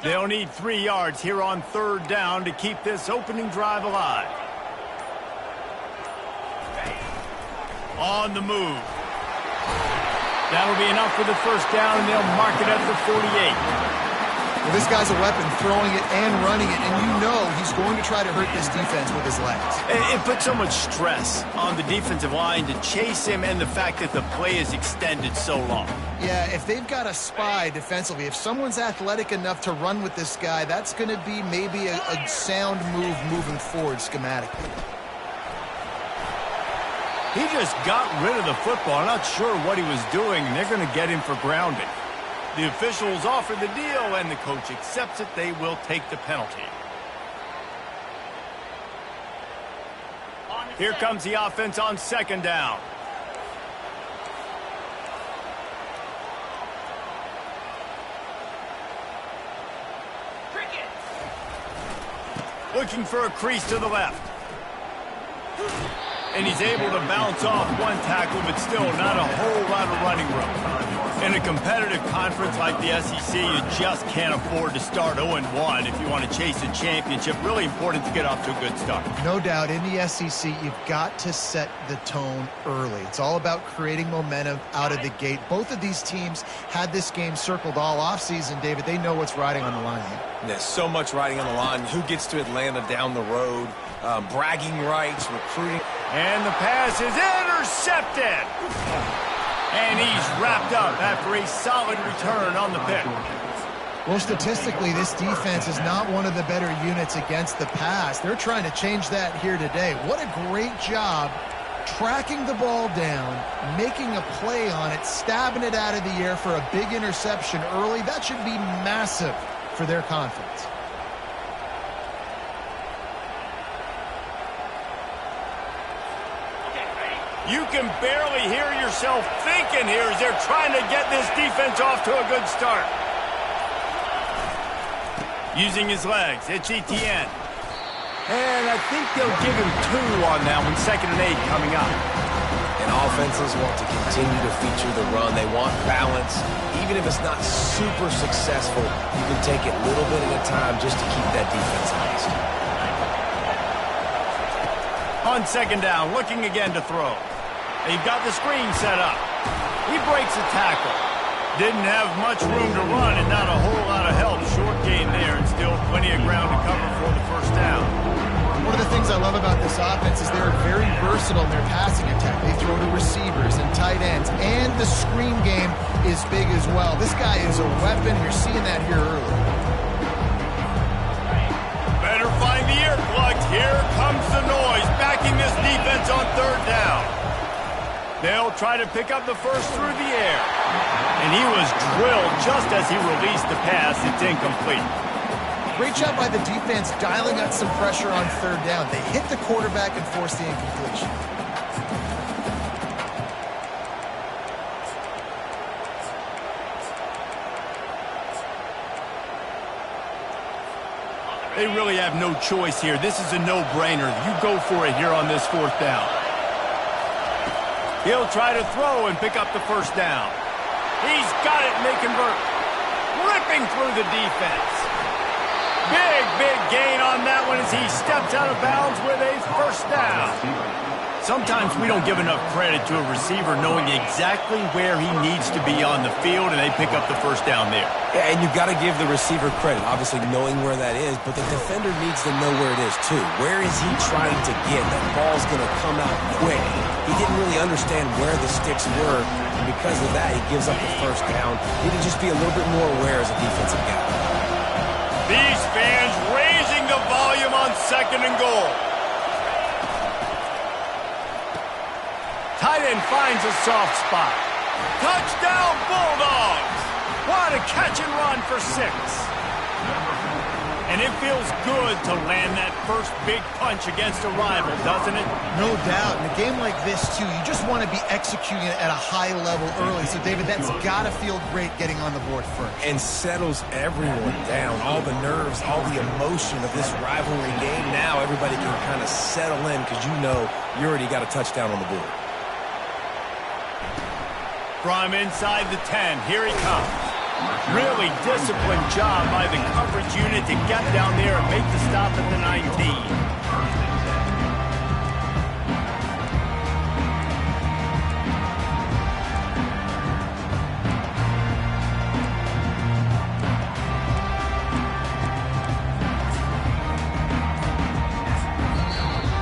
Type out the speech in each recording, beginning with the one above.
They'll need 3 yards here on 3rd down to keep this opening drive alive. On the move. That'll be enough for the 1st down, and they'll mark it at the 48. Well, this guy's a weapon, throwing it and running it, and you know he's going to try to hurt this defense with his legs. It puts so much stress on the defensive line to chase him, and the fact that the play is extended so long. Yeah, if they've got a spy defensively, if someone's athletic enough to run with this guy, that's going to be maybe a sound move moving forward schematically. He just got rid of the football. I'm not sure what he was doing, and they're going to get him for grounding. The officials offer the deal, and the coach accepts it. They will take the penalty. Here comes the offense on 2nd down. Looking for a crease to the left. And he's able to bounce off one tackle, but still not a whole lot of running room. In a competitive conference like the SEC, you just can't afford to start 0-1 if you want to chase a championship. Really important to get off to a good start. No doubt, in the SEC, you've got to set the tone early. It's all about creating momentum out of the gate. Both of these teams had this game circled all offseason, David. They know what's riding on the line here. There's so much riding on the line. Who gets to Atlanta down the road? Bragging rights, recruiting. And the pass is intercepted. And he's wrapped up after a solid return on the pick. Well, statistically, this defense is not one of the better units against the pass. They're trying to change that here today. What a great job tracking the ball down, making a play on it, stabbing it out of the air for a big interception early. That should be massive for their confidence. You can barely hear yourself thinking here as they're trying to get this defense off to a good start. Using his legs, it's Etienne. And I think they'll give him 2 on that one, 2nd and 8 coming up. And offenses want to continue to feature the run. They want balance. Even if it's not super successful, you can take it little bit at a time just to keep that defense honest. On 2nd down, looking again to throw. They've got the screen set up. He breaks a tackle. Didn't have much room to run and not a whole lot of help. Short gain there and still plenty of ground to cover for the 1st down. One of the things I love about this offense is they're very versatile in their passing attack. They throw to receivers and tight ends, and the screen game is big as well. This guy is a weapon. You're seeing that here early. Better find the ear plugs. Here comes the noise, backing this defense on 3rd down. They'll try to pick up the 1st through the air. And he was drilled just as he released the pass. It's incomplete. Great job by the defense dialing up some pressure on 3rd down. They hit the quarterback and forced the incompletion. They really have no choice here. This is a no-brainer. You go for it here on this 4th down. He'll try to throw and pick up the 1st down. He's got it and they convert. Ripping through the defense. Big gain on that one as he steps out of bounds with a 1st down. Sometimes we don't give enough credit to a receiver knowing exactly where he needs to be on the field, and they pick up the 1st down there. Yeah, and you've got to give the receiver credit, obviously knowing where that is, but the defender needs to know where it is too. Where is he trying to get? That ball's going to come out quick. He didn't really understand where the sticks were, and because of that, he gives up the 1st down. He needed to just be a little bit more aware as a defensive guy. These fans raising the volume on 2nd and goal. Tight end finds a soft spot. Touchdown, Bulldogs! What a catch and run for 6. And it feels good to land that first big punch against a rival, doesn't it? No doubt. In a game like this, too, you just want to be executing it at a high level early. So, David, that's got to feel great getting on the board first. And settles everyone down. All the nerves, all the emotion of this rivalry game. Now everybody can kind of settle in because you know you already got a touchdown on the board. From inside the 10, here he comes. Really disciplined job by the coverage unit to get down there and make the stop at the 19.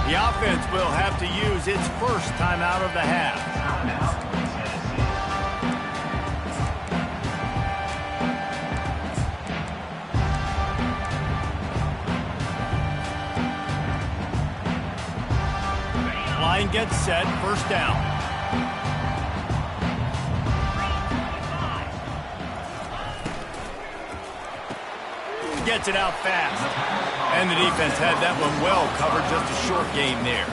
The offense will have to use its first timeout of the half. Line gets set, first down. Gets it out fast. And the defense had that one well covered, just a short game there.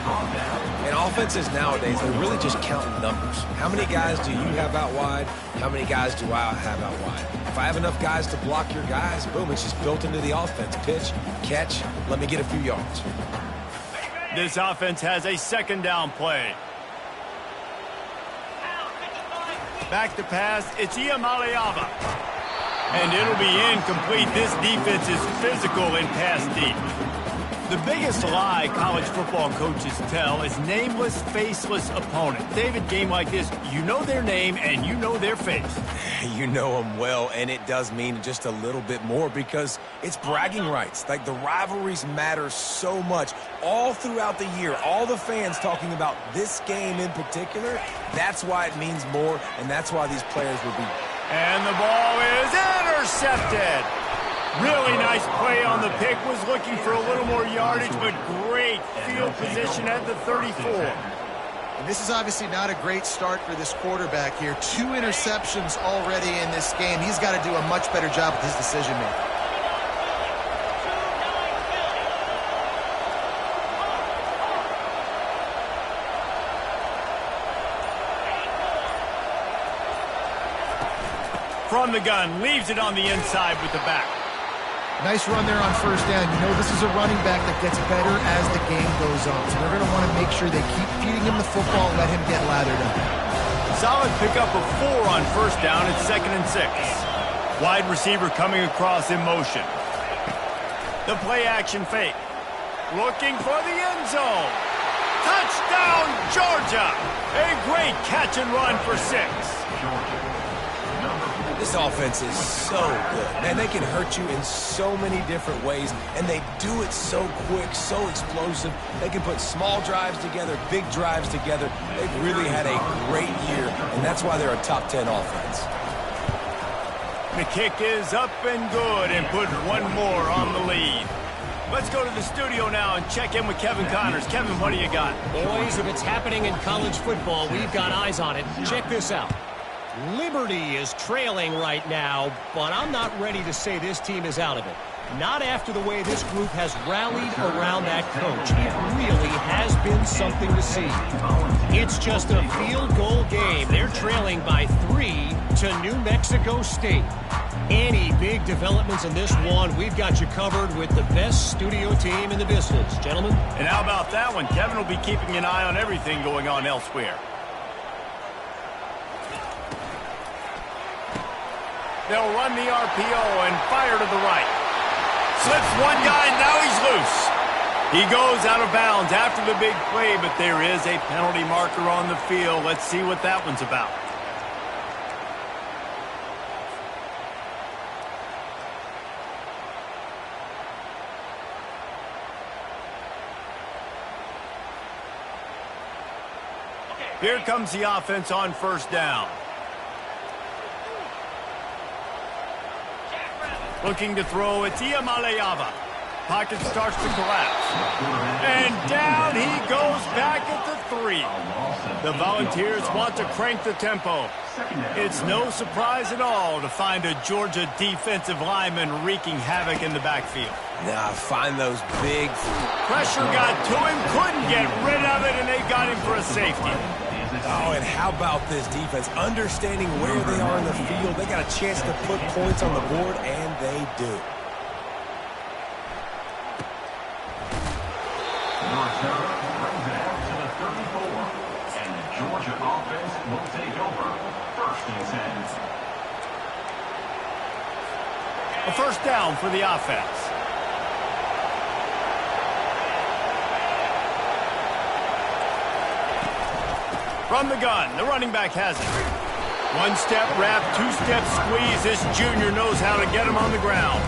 And offenses nowadays, they're really just counting numbers. How many guys do you have out wide? How many guys do I have out wide? If I have enough guys to block your guys, boom, it's just built into the offense. Pitch, catch, let me get a few yards. This offense has a second down play. Back to pass, it's Iamaleava. And it'll be incomplete. This defense is physical in pass deep. The biggest lie college football coaches tell is nameless, faceless opponent. David, game like this, you know their name and you know their face. You know them well, and it does mean just a little bit more because it's bragging rights. Like, the rivalries matter so much all throughout the year. All the fans talking about this game in particular, that's why it means more, and that's why these players will be. And the ball is intercepted. Really nice play on the pick. Was looking for a little more yardage, but great field position at the 34. And this is obviously not a great start for this quarterback here. 2 interceptions already in this game. He's got to do a much better job with his decision-making. From the gun, leaves it on the inside with the back. Nice run there on first down. You know this is a running back that gets better as the game goes on. So they're going to want to make sure they keep feeding him the football and let him get lathered up. Solid pickup of 4 on first down. It's 2nd and 6. Wide receiver coming across in motion. The play action fake. Looking for the end zone. Touchdown, Georgia! A great catch and run for 6. This offense is so good. Man, they can hurt you in so many different ways, and they do it so quick, so explosive. They can put small drives together, big drives together. They've really had a great year, and that's why they're a top 10 offense. The kick is up and good, and put one more on the lead. Let's go to the studio now and check in with Kevin Connors. Kevin, what do you got? Boys, if it's happening in college football, we've got eyes on it. Check this out. Liberty is trailing right now, but I'm not ready to say this team is out of it. Not after the way this group has rallied around that coach. It really has been something to see. It's just a field goal game. They're trailing by 3 to New Mexico State. Any big developments in this one, we've got you covered with the best studio team in the business. Gentlemen? And how about that one? Kevin will be keeping an eye on everything going on elsewhere. They'll run the RPO and fire to the right. Slips one guy, now he's loose. He goes out of bounds after the big play, but there is a penalty marker on the field. Let's see what that one's about. Here comes the offense on first down. Looking to throw, it's Iamaleava. Pocket starts to collapse. And down he goes back at the 3. The Volunteers want to crank the tempo. It's no surprise at all to find a Georgia defensive lineman wreaking havoc in the backfield. Now, find those big... Pressure got to him, couldn't get rid of it, and they got him for a safety. Oh, and how about this defense? Understanding where they are in the field. They got a chance to put points on the board, and they do. Montero brings it out to the 34. And the Georgia offense will take over. 1st and 10. A first down for the offense. From the gun, the running back has it. One-step wrap, two-step squeeze. This junior knows how to get him on the ground.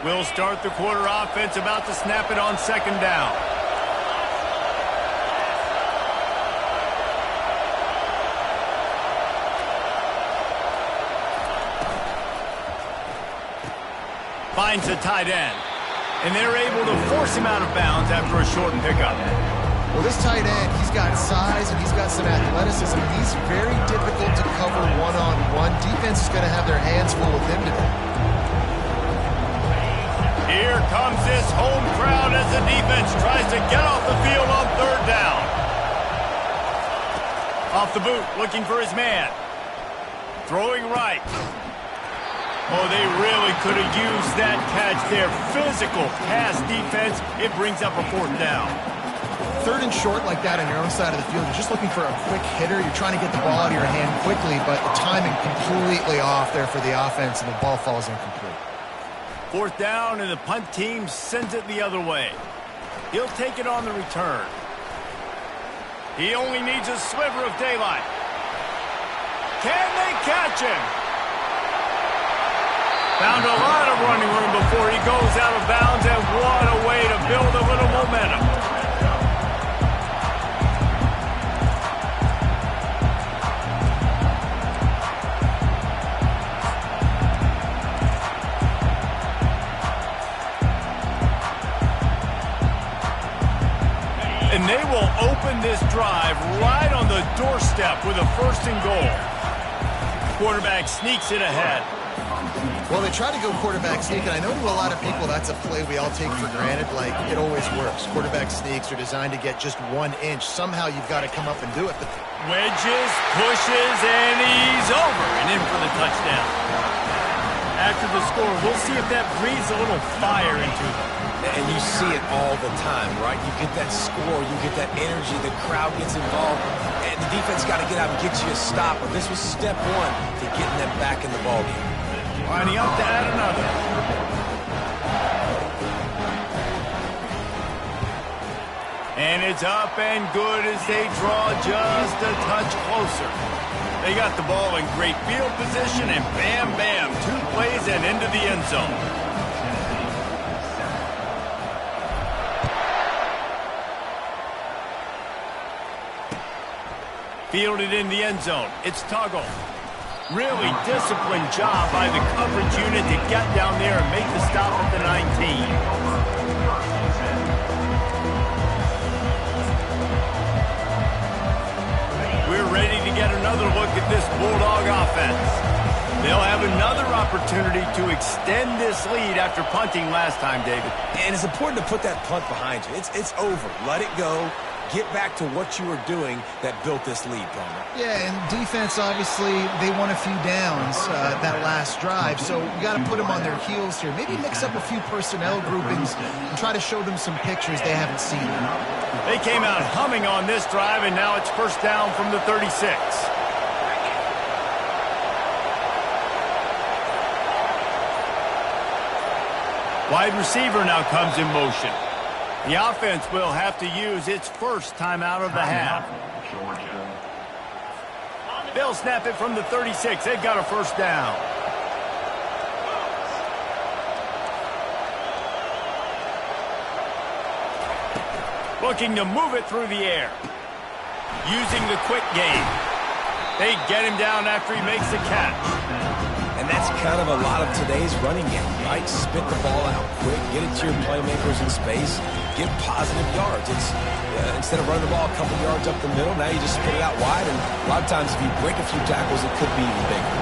We'll start the quarter offense, about to snap it on second down. Finds a tight end. And they're able to force him out of bounds after a short pickup. Well, this tight end, he's got size and he's got some athleticism. He's very difficult to cover one-on-one. Defense is going to have their hands full with him today. Here comes this home crowd as the defense tries to get off the field on third down. Off the boot, looking for his man. Throwing right. Oh, they really could have used that catch there. Physical pass defense. It brings up a fourth down. Third and short like that on your own side of the field. You're just looking for a quick hitter. You're trying to get the ball out of your hand quickly, but the timing completely off there for the offense, and the ball falls incomplete. Fourth down, and the punt team sends it the other way. He'll take it on the return. He only needs a sliver of daylight. Can they catch him? Found a lot of running room before he goes out of bounds, and what a way to build a little momentum. And they will open this drive right on the doorstep with a first and goal. Quarterback sneaks it ahead. Well, they try to go quarterback sneak, and I know to a lot of people that's a play we all take for granted. Like, it always works. Quarterback sneaks are designed to get just 1 inch. Somehow you've got to come up and do it. But wedges, pushes, and he's over and in for the touchdown. After the score, we'll see if that breathes a little fire into them. And you see it all the time, right? You get that score, you get that energy, the crowd gets involved, and the defense got to get out and get you a stop. But this was step one to getting them back in the ballgame. Lining up to add another. And it's up and good as they draw just a touch closer. They got the ball in great field position, and bam, bam, 2 plays and into the end zone. Fielded in the end zone. It's Tuggle. Really disciplined job by the coverage unit to get down there and make the stop at the 19. We're ready to get another look at this Bulldog offense. They'll have another opportunity to extend this lead after punting last time, David. And it's important to put that punt behind you. It's over. Let it go. Get back to what you were doing that built this lead, Palmer. yeah, and defense, obviously, they won a few downs that last drive, so you got to put them on their heels here. Maybe mix up a few personnel groupings and try to show them some pictures they haven't seen. They came out humming on this drive, and now it's first down from the 36. Wide receiver now comes in motion. The offense will have to use its first timeout of the half. They'll snap it from the 36. They've got a first down. Looking to move it through the air. Using the quick game. They get him down after he makes the catch. And that's kind of a lot of today's running game, right? Spit the ball out quick, get it to your playmakers in space, get positive yards. It's instead of running the ball a couple yards up the middle, now you just spit it out wide, and a lot of times if you break a few tackles, it could be even bigger.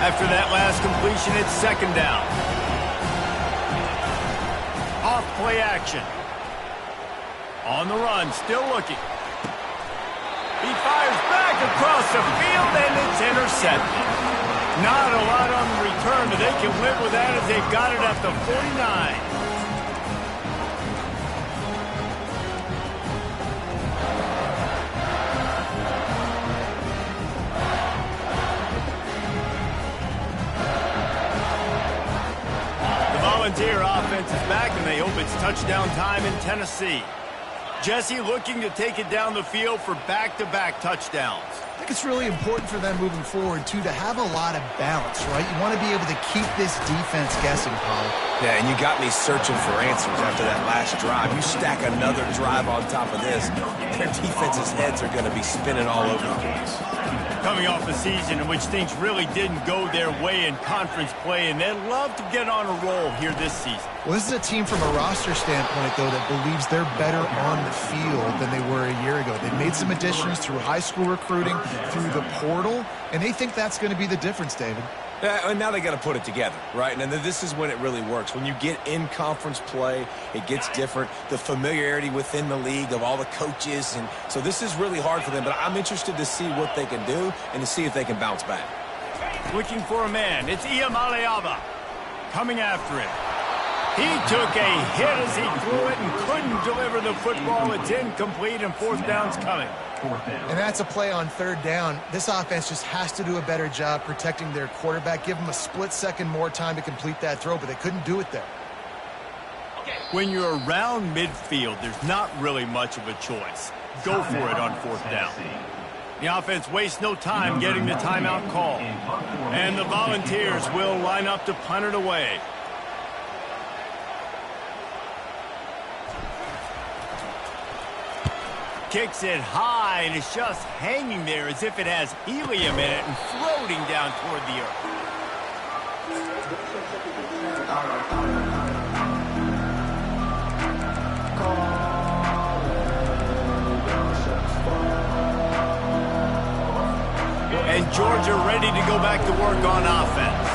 After that last completion, it's second down. On off play action. On the run, still looking. He fires back across the field, and it's intercepted. Not a lot on the return, but they can live with that as they've got it at the 49. The Volunteer offense is back, and they hope it's touchdown time in Tennessee. Jesse looking to take it down the field for back-to-back touchdowns. I think it's really important for them moving forward, too, to have a lot of balance, right? You want to be able to keep this defense guessing, Paul. Yeah, and you got me searching for answers after that last drive. You stack another drive on top of this, their defense's heads are going to be spinning all over the place. Coming off a season in which things really didn't go their way in conference play, and they'd love to get on a roll here this season. Well, this is a team from a roster standpoint, though, that believes they're better on the field than they were a year ago. They've made some additions through high school recruiting, through the portal, and they think that's going to be the difference, David. And now they got to put it together, right? And then this is when it really works. When you get in conference play, it gets different. The familiarity within the league of all the coaches. And so this is really hard for them. But I'm interested to see what they can do and to see if they can bounce back. Looking for a man. It's Iamaleava coming after him. He took a hit as he threw it and couldn't deliver the football. It's incomplete, and fourth down's coming. And that's a play on third down. This offense just has to do a better job protecting their quarterback. Give him a split second more time to complete that throw, but they couldn't do it there. When you're around midfield, there's not really much of a choice. Go for it on fourth down. The offense wastes no time getting the timeout call. And the Volunteers will line up to punt it away. Kicks it high, and it's just hanging there as if it has helium in it and floating down toward the earth. And Georgia ready to go back to work on offense.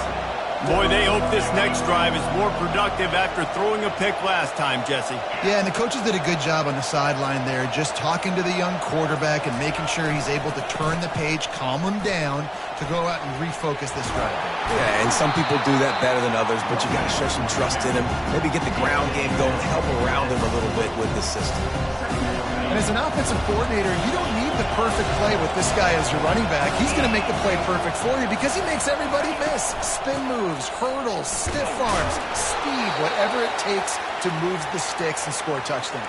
Boy, they hope this next drive is more productive after throwing a pick last time, Jesse. Yeah, and the coaches did a good job on the sideline there, just talking to the young quarterback and making sure he's able to turn the page, calm him down to go out and refocus this drive. Yeah, and some people do that better than others, but you got to show some trust in him. Maybe get the ground game going, help around him a little bit with the system. And as an offensive coordinator, you don't need the perfect play with this guy as your running back. He's going to make the play perfect for you because he makes everybody miss. Spin moves, hurdles, stiff arms, speed, whatever it takes to move the sticks and score touchdowns.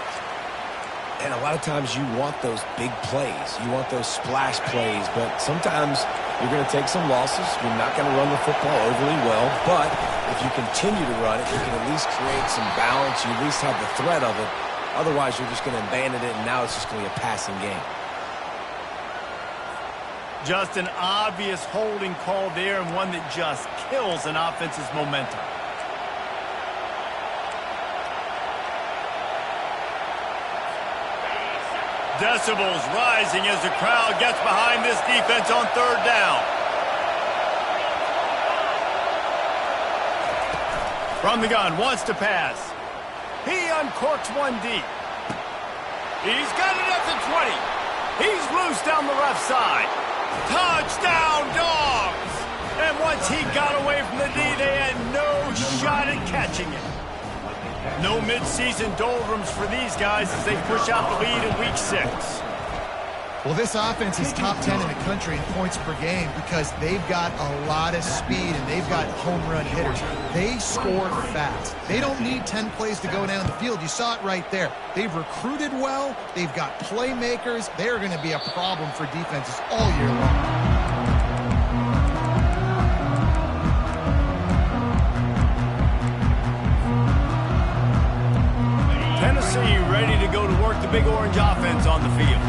And a lot of times you want those big plays. You want those splash plays, but sometimes you're going to take some losses. You're not going to run the football overly well, but if you continue to run it, you can at least create some balance. You at least have the threat of it. Otherwise, you're just going to abandon it, and now it's just going to be a passing game. Just an obvious holding call there, and one that just kills an offense's momentum. Decibels rising as the crowd gets behind this defense on third down. From the gun, wants to pass. He uncorks one deep. He's got it at the 20. He's loose down the left side. Touchdown, Dogs! And once he got away from the D, they had no shot at catching it. No midseason doldrums for these guys as they push out the lead in week 6. Well, this offense is top 10 in the country in points per game because they've got a lot of speed and they've got home run hitters. They score fast. They don't need 10 plays to go down the field. You saw it right there. They've recruited well. They've got playmakers. They're going to be a problem for defenses all year long. Tennessee ready to go to work the Big Orange offense on the field.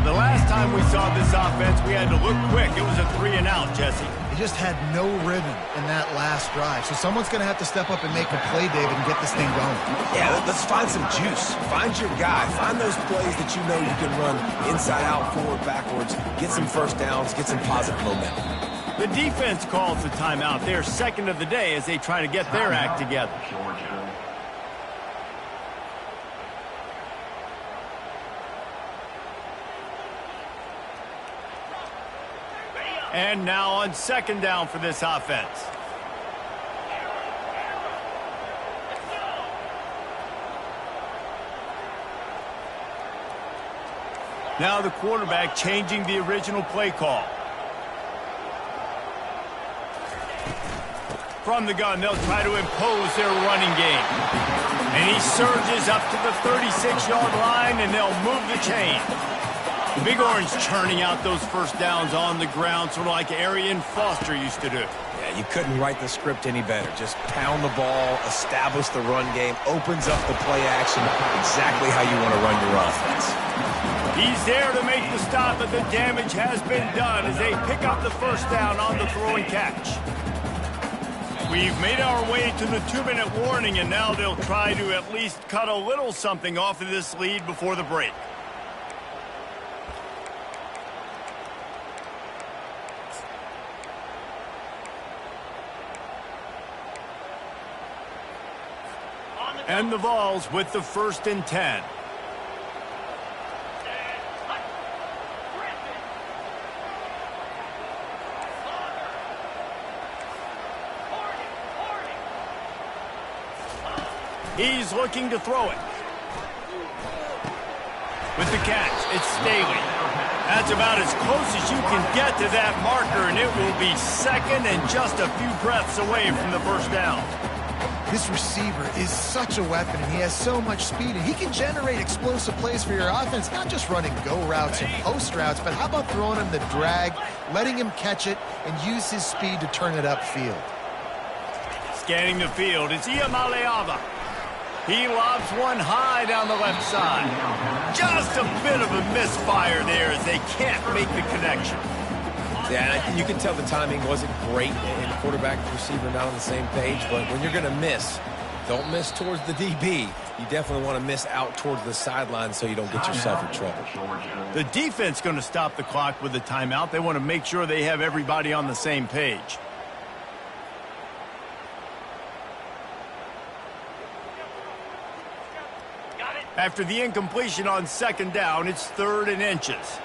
The last time we saw this offense, we had to look quick. It was a 3-and-out, Jesse. They just had no rhythm in that last drive. So someone's going to have to step up and make a play, David, and get this thing going. Yeah, let's find some juice. Find your guy. Find those plays that you know you can run inside out, forward, backwards. Get some first downs. Get some positive momentum. The defense calls the timeout. They're second of the day as they try to get their act together. And now on second down for this offense. Now the quarterback changing the original play call. From the gun, they'll try to impose their running game. And he surges up to the 36-yard line, and they'll move the chain. The Big Orange churning out those first downs on the ground, sort of like Arian Foster used to do. Yeah, you couldn't write the script any better. Just pound the ball, establish the run game, opens up the play action, exactly how you want to run your offense. He's there to make the stop, but the damage has been done as they pick up the first down on the throw and catch. We've made our way to the 2-minute warning, and now they'll try to at least cut a little something off of this lead before the break. And the Vols with the 1st and 10. He's looking to throw it. With the catch, it's Staley. That's about as close as you can get to that marker, and it will be second and just a few breaths away from the first down. This receiver is such a weapon, and he has so much speed, and he can generate explosive plays for your offense, not just running go routes and post routes, but how about throwing him the drag, letting him catch it, and use his speed to turn it upfield. Scanning the field, it's Iamaleava. He lobs one high down the left side. Just a bit of a misfire there as they can't make the connection. Yeah, and you can tell the timing wasn't great, and quarterback and receiver not on the same page, but when you're going to miss, don't miss towards the DB. You definitely want to miss out towards the sideline so you don't get yourself in trouble. The defense going to stop the clock with a timeout. They want to make sure they have everybody on the same page. After the incompletion on second down, it's 3rd and inches.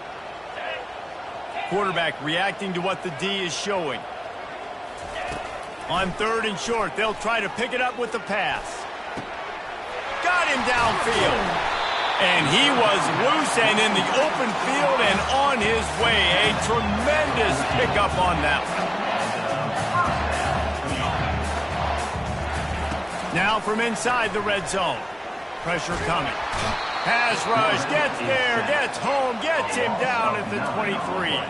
Quarterback reacting to what the D is showing. On 3rd and short, they'll try to pick it up with the pass. Got him downfield. And he was loose and in the open field and on his way. A tremendous pickup on that one. Now from inside the red zone. Pressure coming. Pass rush, gets there, gets home, gets him down at the 23.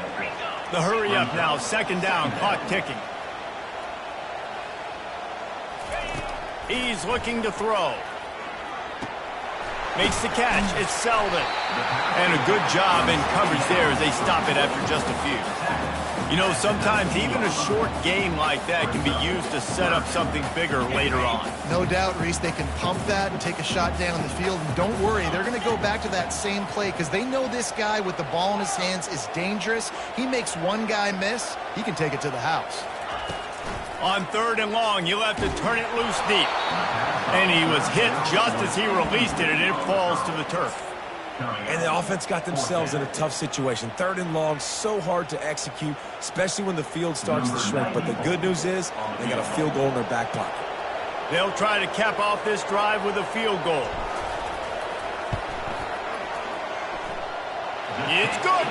The hurry up now, second down, clock ticking. He's looking to throw. Makes the catch, it's Selden. And a good job in coverage there as they stop it after just a few. You know, sometimes even a short gain like that can be used to set up something bigger later on. No doubt, Reese, they can pump that and take a shot down the field. And don't worry, they're going to go back to that same play because they know this guy with the ball in his hands is dangerous. He makes one guy miss, he can take it to the house. On 3rd and long, you'll have to turn it loose deep. And he was hit just as he released it, and it falls to the turf. And the offense got themselves in a tough situation. 3rd and long, so hard to execute, especially when the field starts to shrink. But the good news is they got a field goal in their back pocket. They'll try to cap off this drive with a field goal. It's good.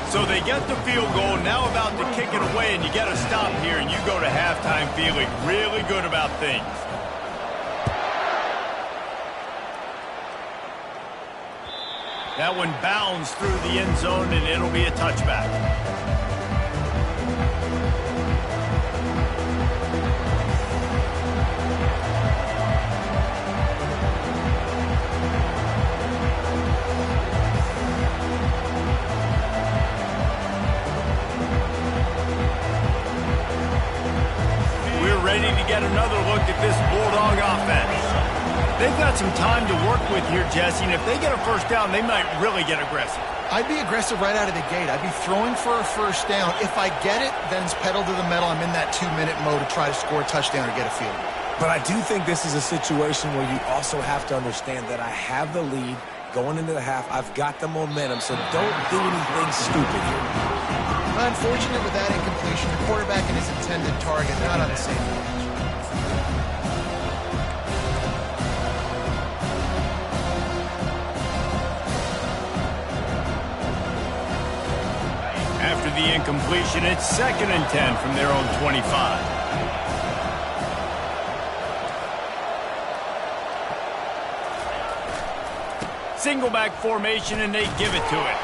So they get the field goal, now about to kick it away, and you got to stop here, and you go to halftime feeling really good about things. That one bounds through the end zone, and it'll be a touchback. We're ready to get another look at this Bulldog offense. They've got some time to work with here, Jesse, and if they get a first down, they might really get aggressive. I'd be aggressive right out of the gate. I'd be throwing for a first down. If I get it, then it's pedal to the metal. I'm in that 2-minute mode to try to score a touchdown or get a field goal. But I do think this is a situation where you also have to understand that I have the lead. going into the half. I've got the momentum, so don't do anything stupid here. Unfortunate with that incompletion. The quarterback and his intended target, they're not on the same page. After the incompletion, it's 2nd and 10 from their own 25. Single back formation, and they give it to it.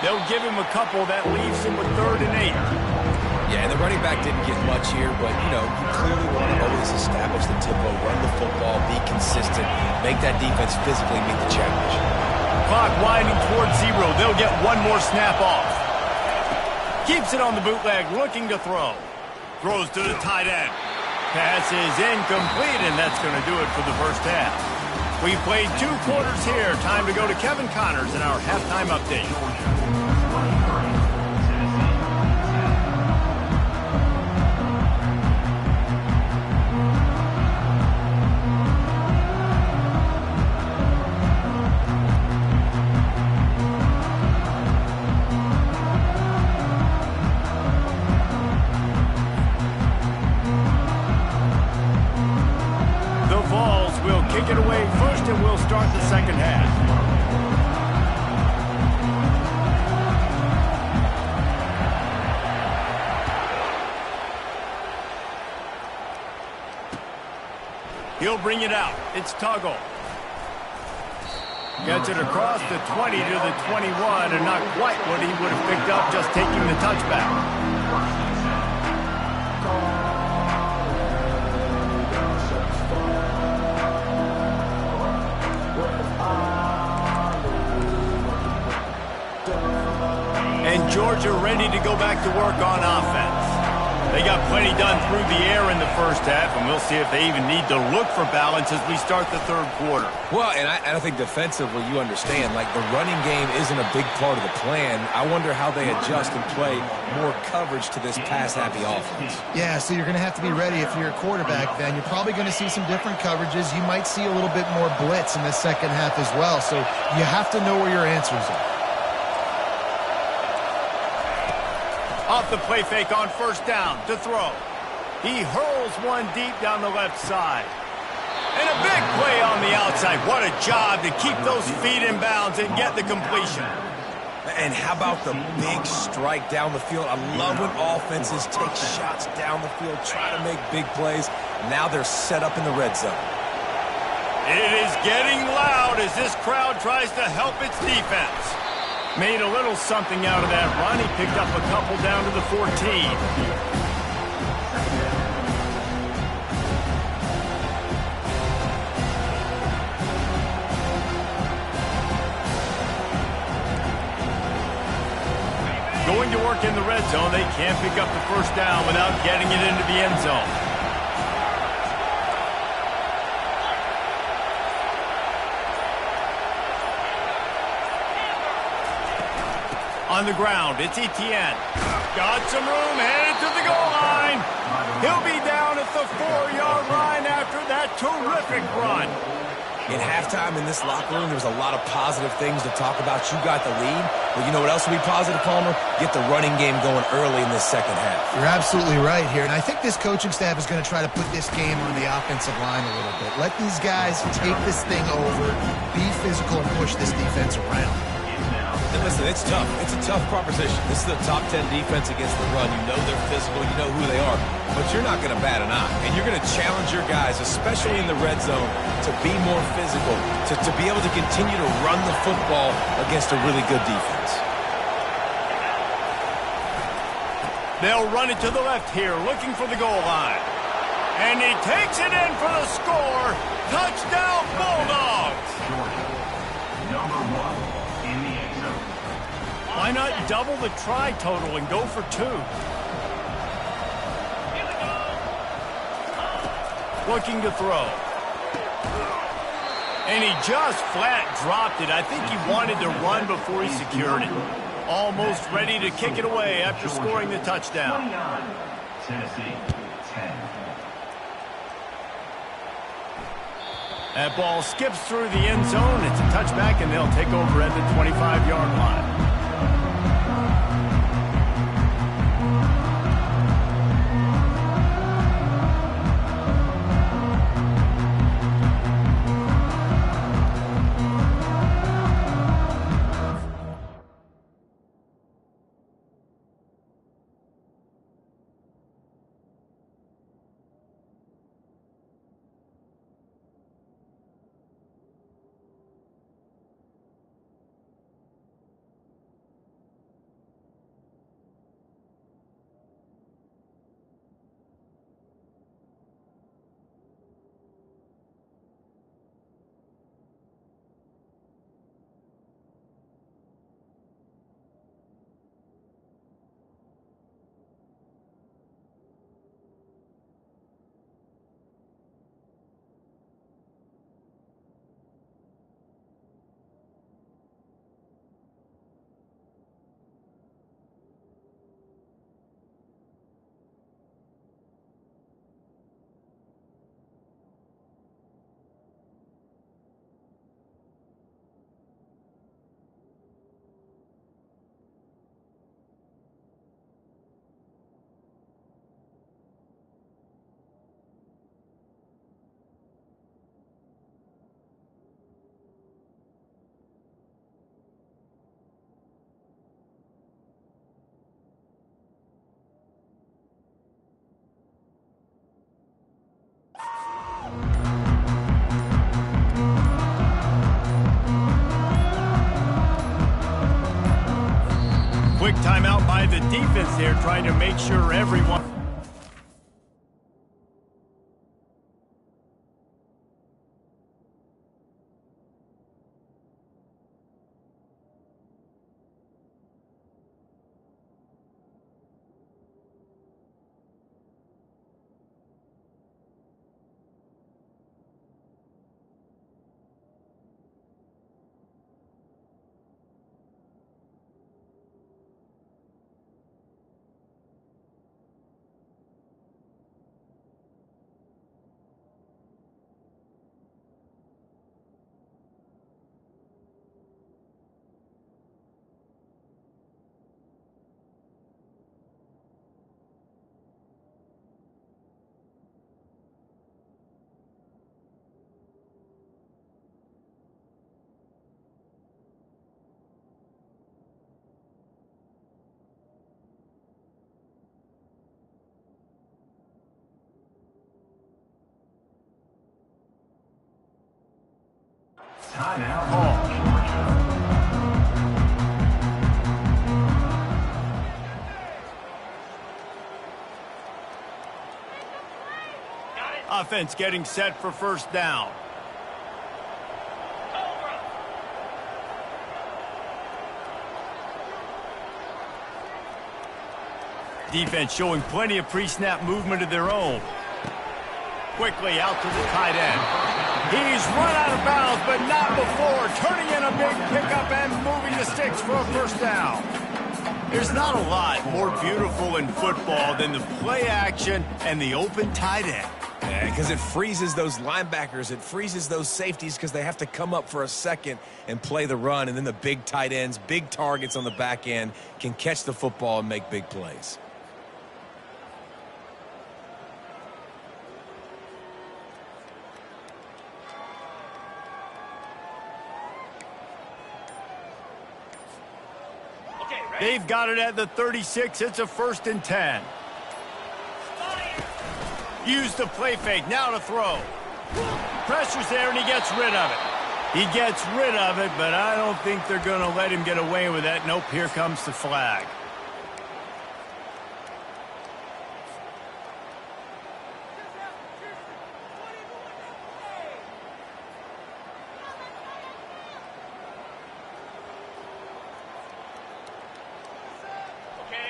They'll give him a couple. That leaves him with 3rd and 8. Yeah, and the running back didn't get much here, but, you know, you clearly want to always establish the tempo, run the football, be consistent, make that defense physically meet the challenge. Clock winding towards 0. They'll get one more snap off. Keeps it on the bootleg, looking to throw. Throws to the tight end. Pass is incomplete, and that's going to do it for the first half. We played 2 quarters here. Time to go to Kevin Connors in our halftime update. Kick it away first, and we'll start the second half. He'll bring it out. It's Tuggle. Gets it across the 20 to the 21, and not quite what he would have picked up just taking the touchback. And Georgia ready to go back to work on offense. They got plenty done through the air in the first half, and we'll see if they even need to look for balance as we start the 3rd quarter. Well, and I think defensively, you understand, like the running game isn't a big part of the plan. I wonder how they adjust and play more coverage to this pass-happy offense. Yeah, so you're going to have to be ready if you're a quarterback, then. You're probably going to see some different coverages. You might see a little bit more blitz in the second half as well, so you have to know where your answers are. Off the play fake on first down to throw. He hurls one deep down the left side. And a big play on the outside. What a job to keep those feet in bounds and get the completion. And how about the big strike down the field? I love when offenses take shots down the field, try to make big plays. Now they're set up in the red zone. It is getting loud as this crowd tries to help its defense. Made a little something out of that run. He picked up a couple down to the 14. Going to work in the red zone. They can't pick up the first down without getting it into the end zone. On the ground, it's Etienne. Got some room, headed to the goal line. He'll be down at the 4-yard line after that terrific run. In halftime in this locker room, there's a lot of positive things to talk about. You got the lead. But you know what else will be positive, Palmer? Get the running game going early in this second half. You're absolutely right here. And I think this coaching staff is going to try to put this game on the offensive line a little bit. Let these guys take this thing over, be physical, and push this defense around. And listen, it's tough. It's a tough proposition. This is the top 10 defense against the run. You know they're physical. You know who they are. But you're not going to bat an eye. And you're going to challenge your guys, especially in the red zone, to be more physical, to be able to continue to run the football against a really good defense. They'll run it to the left here, looking for the goal line. And he takes it in for the score. Touchdown, Bulldogs! Number 1. Why not double the try total and go for 2? Looking to throw. And he just flat dropped it. I think he wanted to run before he secured it. Almost ready to kick it away after scoring the touchdown. 29, Tennessee, 10. That ball skips through the end zone. It's a touchback, and they'll take over at the 25-yard line. Quick timeout by the defense there, trying to make sure everyone... Timeout ball, Georgia. Offense getting set for first down. Defense showing plenty of pre-snap movement of their own. Quickly out to the tight end. He's run out of bounds, but not before turning in a big pickup and moving the sticks for a first down. There's not a lot more beautiful in football than the play action and the open tight end. Yeah, because it freezes those linebackers. It freezes those safeties because they have to come up for a second and play the run. And then the big tight ends, big targets on the back end can catch the football and make big plays. They've got it at the 36. It's a 1st and 10. Use the play fake. Now to throw. Pressure's there, and he gets rid of it. He gets rid of it, but I don't think they're going to let him get away with that. Nope, here comes the flag.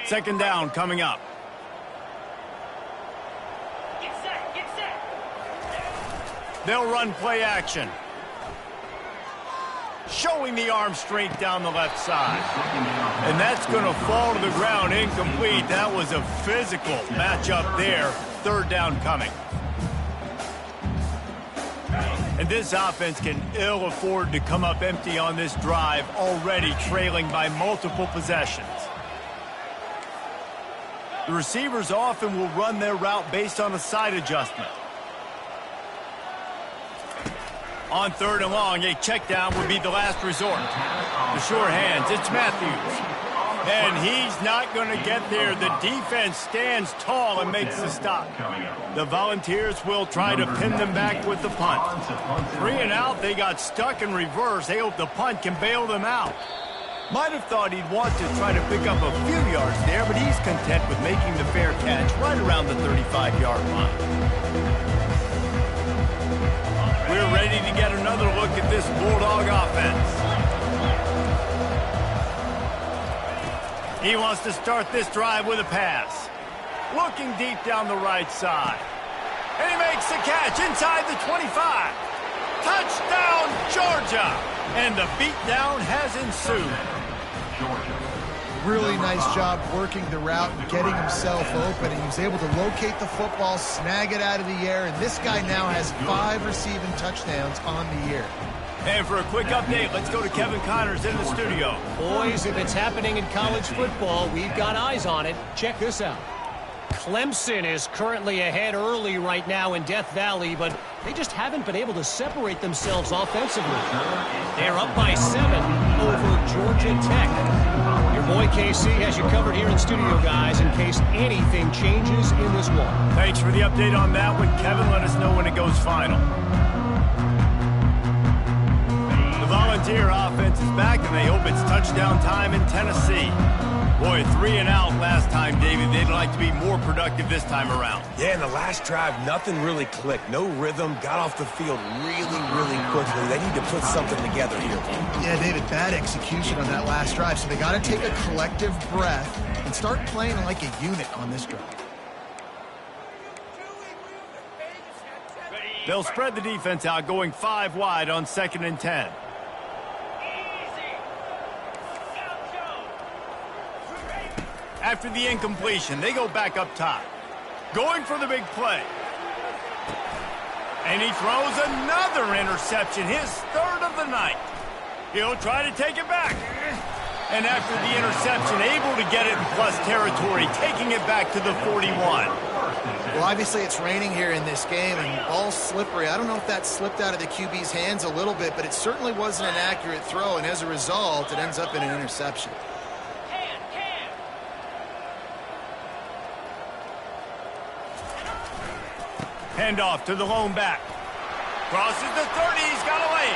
Second down coming up. Get set, get set. They'll run play action. Showing the arm strength down the left side. And that's going to fall to the ground incomplete. That was a physical matchup there. Third down coming. And this offense can ill afford to come up empty on this drive, already trailing by multiple possessions. The receivers often will run their route based on a side adjustment. On 3rd and long, a check down would be the last resort. The sure hands, it's Matthews. And he's not going to get there. The defense stands tall and makes the stop. The Volunteers will try to pin them back with the punt. 3 and out, they got stuck in reverse. They hope the punt can bail them out. Might have thought he'd want to try to pick up a few yards there, but he's content with making the fair catch right around the 35-yard line. We're ready to get another look at this Bulldog offense. He wants to start this drive with a pass. Looking deep down the right side. And he makes the catch inside the 25. Touchdown, Georgia! And the beatdown has ensued. Really nice job working the route and getting himself open. And he was able to locate the football, snag it out of the air, and this guy now has 5 receiving touchdowns on the year. And for a quick update, let's go to Kevin Connors in the studio. Boys, if it's happening in college football, we've got eyes on it. Check this out. Clemson is currently ahead early right now in Death Valley, but they just haven't been able to separate themselves offensively. They're up by 7 over Georgia Tech. Your boy KC has you covered here in studio, guys, in case anything changes in this one. Thanks for the update on that one, Kevin. Let us know when it goes final. The Volunteer offense is back, and they hope it's touchdown time in Tennessee. Boy, 3 and out last time, David. They'd like to be more productive this time around. Yeah, in the last drive, nothing really clicked. No rhythm, got off the field really quickly. They need to put something together here. Yeah, David, bad execution on that last drive, so they got to take a collective breath and start playing like a unit on this drive. They'll spread the defense out, going 5 wide on 2nd and 10. After the incompletion, they go back up top. Going for the big play. And he throws another interception, his 3rd of the night. He'll try to take it back. And after the interception, able to get it in plus territory, taking it back to the 41. Well, obviously it's raining here in this game, and ball's slippery. I don't know if that slipped out of the QB's hands a little bit, but it certainly wasn't an accurate throw, and as a result, it ends up in an interception. Handoff to the lone back. Crosses the 30. He's got away.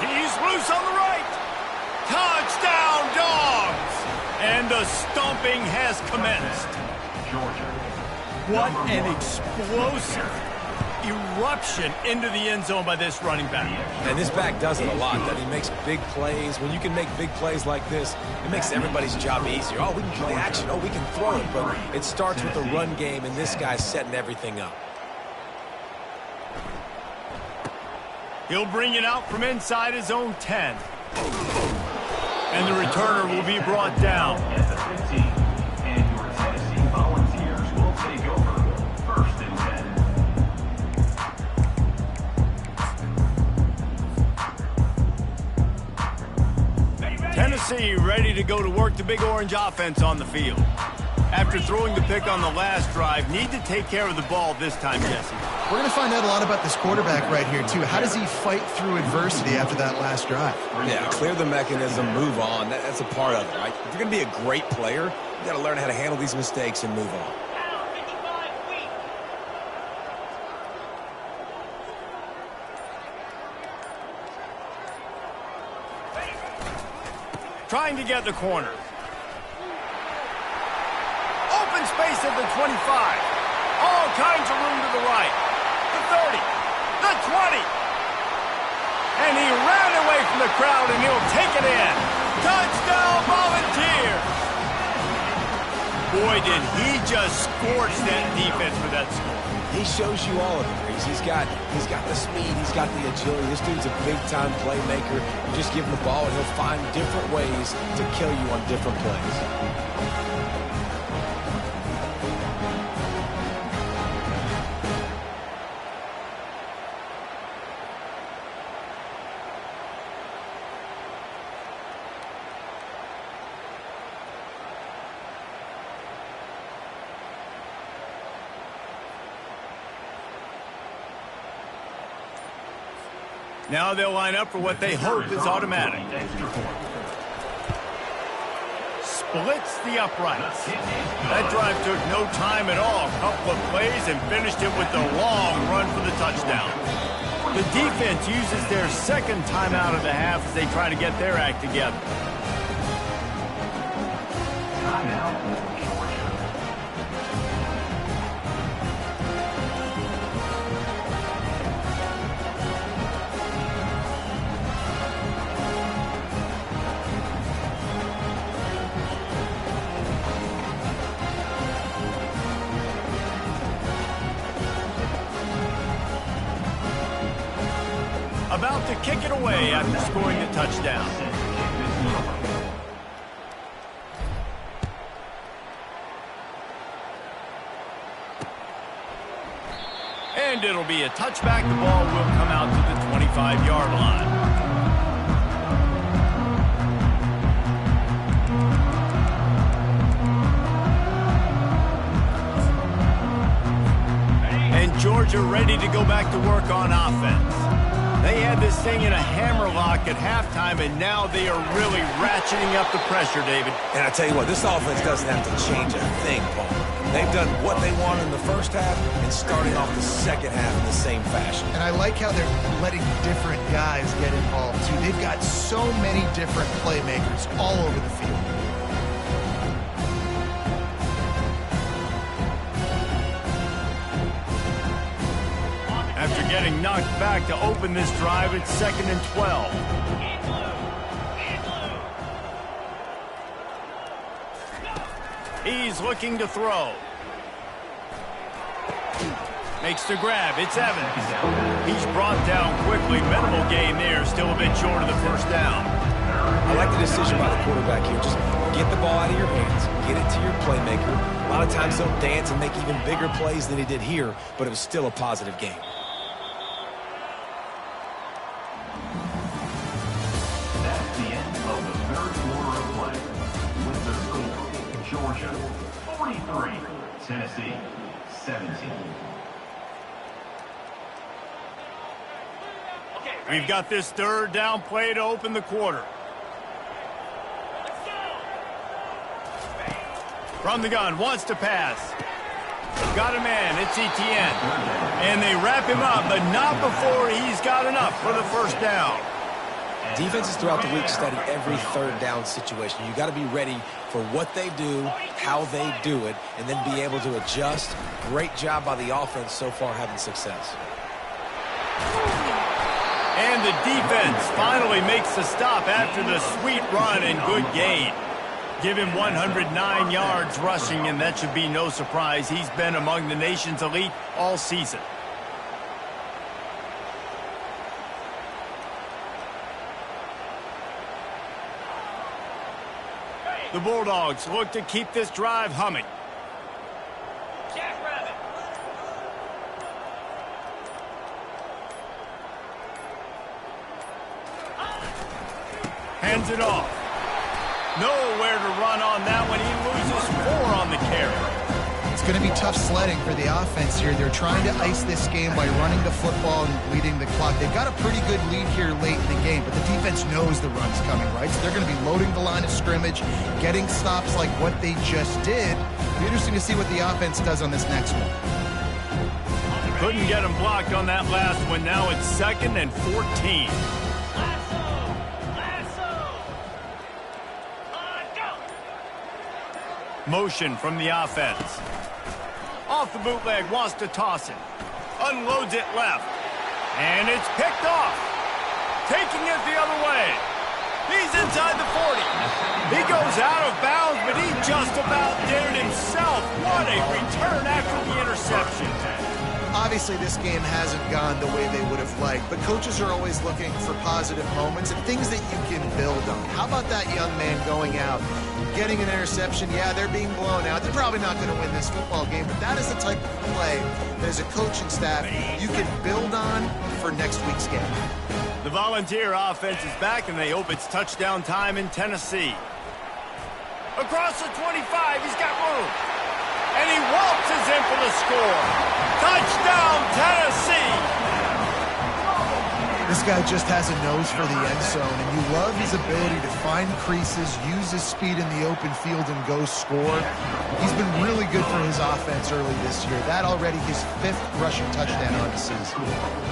He's loose on the right. Touchdown, Dogs! And the stomping has commenced. What an explosive eruption into the end zone by this running back. And this back does it a lot. That he makes big plays. When you can make big plays like this, it makes everybody's job easier. Oh, we can play action. Oh, we can throw it. But it starts with the run game, and this guy's setting everything up. He'll bring it out from inside his own 10. And the returner will be brought down. At the 15, and your Tennessee Volunteers will take over 1st and 10. Tennessee ready to go to work the Big Orange offense on the field. After throwing the pick on the last drive, need to take care of the ball this time, Jesse. We're going to find out a lot about this quarterback right here, too. How does he fight through adversity after that last drive? Yeah, clear the mechanism, move on. That's a part of it, right? If you're going to be a great player, you got to learn how to handle these mistakes and move on. Trying to get the corner. Open space at the 25. All kinds of room to the right. The 30. The 20. And he ran away from the crowd, and he'll take it in. Touchdown, Volunteers! Boy, did he just scorch that defense for that score. He shows you all of it, Reese. He's got the speed, he's got the agility. This dude's a big-time playmaker. You just give him the ball, and he'll find different ways to kill you on different plays. Now they'll line up for what they hope is automatic. Splits the uprights. That drive took no time at all. A couple of plays and finished it with a long run for the touchdown. The defense uses their second timeout of the half as they try to get their act together. About to kick it away after scoring a touchdown. And it'll be a touchback. The ball will come out to the 25-yard line. And Georgia ready to go back to work on offense. They had this thing in a hammerlock at halftime, and now they are really ratcheting up the pressure, David. And I tell you what, this offense doesn't have to change a thing, Paul. They've done what they want in the first half and starting off the second half in the same fashion. And I like how they're letting different guys get involved, too. They've got so many different playmakers all over the field. After getting knocked back to open this drive, it's 2nd and 12. He's looking to throw. Makes the grab. It's Evans. He's brought down quickly. Minimal gain there. Still a bit short of the first down. I like the decision by the quarterback here. Just get the ball out of your hands. Get it to your playmaker. A lot of times they'll dance and make even bigger plays than he did here, but it was still a positive game. Georgia 43, Tennessee 17. We've got this third down play to open the quarter. From the gun, wants to pass. Got a man, it's Etienne. And they wrap him up, but not before he's got enough for the first down. Defenses throughout the week study every third down situation. You got to be ready for what they do, how they do it, and then be able to adjust. Great job by the offense so far having success. And the defense finally makes the stop after the sweet run and good gain. Give him 109 yards rushing, and that should be no surprise. He's been among the nation's elite all season. The Bulldogs look to keep this drive humming. Jackrabbit. Hands it off. Nowhere to run on that one. He loses 4 on the carry. It's going to be tough sledding for the offense here. They're trying to ice this game by running the football and bleeding the clock. They've got a pretty good lead here late in the game, but the defense knows the run's coming, right? So they're going to be loading the line of scrimmage, getting stops like what they just did. It'll be interesting to see what the offense does on this next one. Couldn't get him blocked on that last one. Now it's 2nd and 14. Motion from the offense. Off the bootleg, wants to toss it. Unloads it left. And it's picked off. Taking it the other way. He's inside the 40. He goes out of bounds, but he just about did it himself. What a return after the interception. Obviously, this game hasn't gone the way they would have liked, but coaches are always looking for positive moments and things that you can build on. How about that young man going out, getting an interception? Yeah, they're being blown out. They're probably not going to win this football game, but that is the type of play that as a coaching staff you can build on for next week's game. The Volunteer offense is back, and they hope it's touchdown time in Tennessee. Across the 25, he's got room. And he waltzes in for the score. Touchdown, Tennessee! This guy just has a nose for the end zone, and you love his ability to find creases, use his speed in the open field, and go score. He's been really good for his offense early this year. That already his 5th rushing touchdown on the season.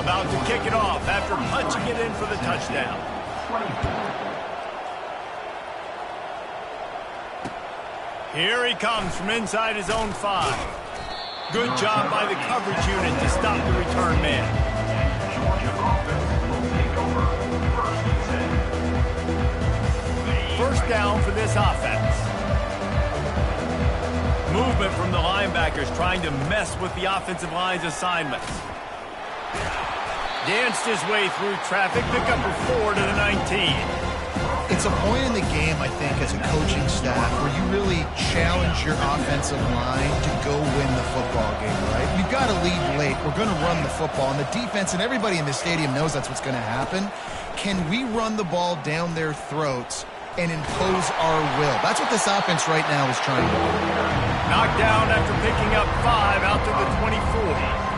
About to kick it off after punching it in for the touchdown. Here he comes from inside his own 5. Good job by the coverage unit to stop the return man. First down for this offense. Movement from the linebackers trying to mess with the offensive line's assignments. Danced his way through traffic, pick up a 4 to the 19. It's a point in the game, I think, as a coaching staff where you really challenge your offensive line to go win the football game, right? We've got to lead late. We're going to run the football. And the defense and everybody in the stadium knows that's what's going to happen. Can we run the ball down their throats and impose our will? That's what this offense right now is trying to do. Knocked down after picking up 5 out to the 24.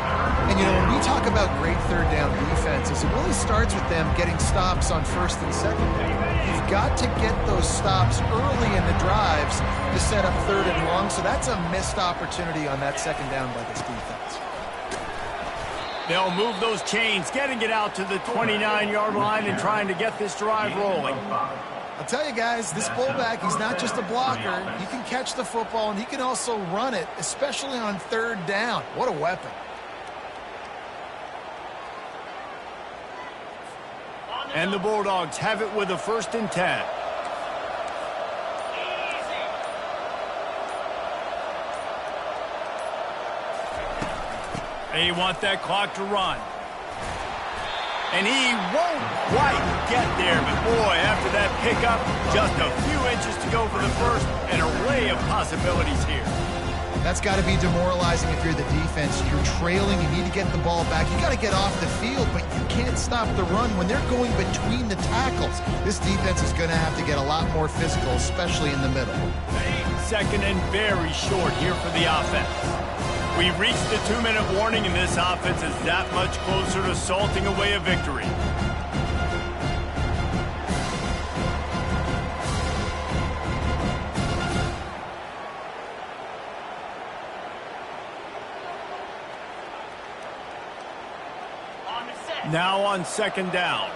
And, you know, when we talk about great third down defenses, it really starts with them getting stops on first and second down. You've got to get those stops early in the drives to set up third and long, so that's a missed opportunity on that second down by this defense. They'll move those chains, getting it out to the 29-yard line and trying to get this drive rolling. I'll tell you guys, this fullback, he's not just a blocker. He can catch the football, and he can also run it, especially on third down. What a weapon. And the Bulldogs have it with a 1st and 10. They want that clock to run. And he won't quite get there, but boy, after that pickup, just a few inches to go for the first, an array of possibilities here. That's got to be demoralizing if you're the defense. You're trailing, you need to get the ball back. You got to get off the field, but you can't stop the run when they're going between the tackles. This defense is going to have to get a lot more physical, especially in the middle. 2nd and very short here for the offense. We reached the 2-minute warning, and this offense is that much closer to salting away a victory. Now on 2nd down.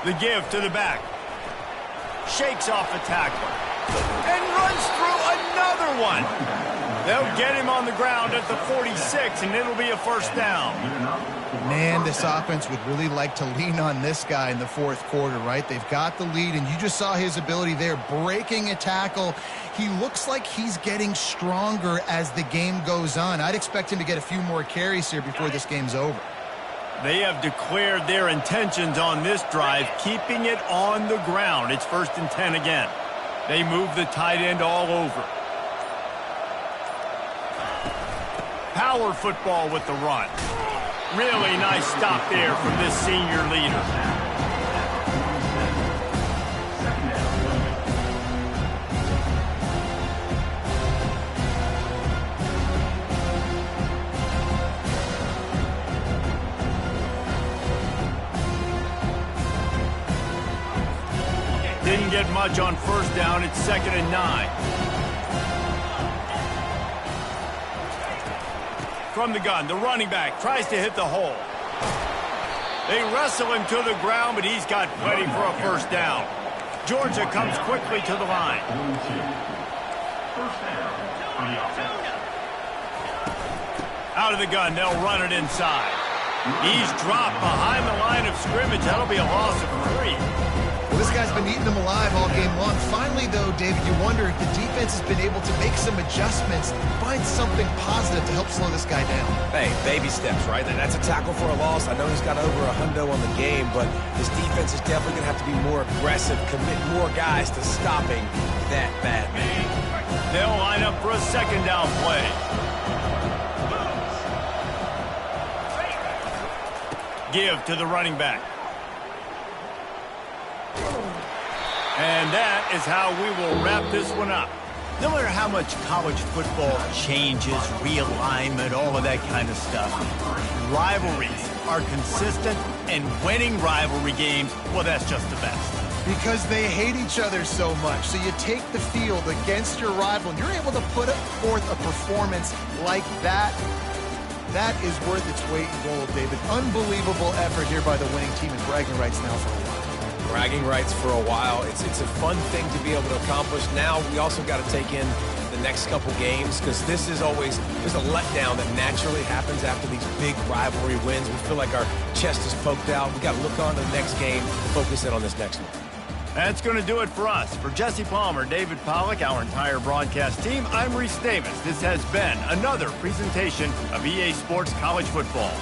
The give to the back. Shakes off a tackler. And runs through another one. They'll get him on the ground at the 46, and it'll be a 1st down. Man, this offense would really like to lean on this guy in the 4th quarter, right? They've got the lead, and you just saw his ability there, breaking a tackle. He looks like he's getting stronger as the game goes on. I'd expect him to get a few more carries here before this game's over. They have declared their intentions on this drive, keeping it on the ground. It's 1st and 10 again. They move the tight end all over. Power football with the run. Really nice stop there from this senior leader. Didn't get much on 1st down. It's 2nd and 9. From the gun, the running back tries to hit the hole. They wrestle him to the ground, but he's got plenty for a 1st down. Georgia comes quickly to the line. Out of the gun, they'll run it inside. He's dropped behind the line of scrimmage. That'll be a loss of 3. Well, this guy's been eating them alive all game long. Finally, though, David, you wonder if the defense has been able to make some adjustments, find something positive to help slow this guy down. Hey, baby steps, right? That's a tackle for a loss. I know he's got over $100 on the game, but this defense is definitely going to have to be more aggressive, commit more guys to stopping that bad man. They'll line up for a 2nd down play. Give to the running back. And that is how we will wrap this one up. No matter how much college football changes, realignment, all of that kind of stuff, rivalries are consistent, and winning rivalry games, well, that's just the best. Because they hate each other so much. So you take the field against your rival, and you're able to put forth a performance like that. That is worth its weight in gold, David. Unbelievable effort here by the winning team, and bragging rights now for a while. Bragging rights for a while. It's a fun thing to be able to accomplish. Now we also got to take in the next couple games, because this is always, there's a letdown that naturally happens after these big rivalry wins. We feel like our chest is poked out. We got to look on to the next game, focus in on this next one. That's going to do it for us. For Jesse Palmer, David Pollack, our entire broadcast team, I'm Reese Davis. This has been another presentation of EA Sports College Football.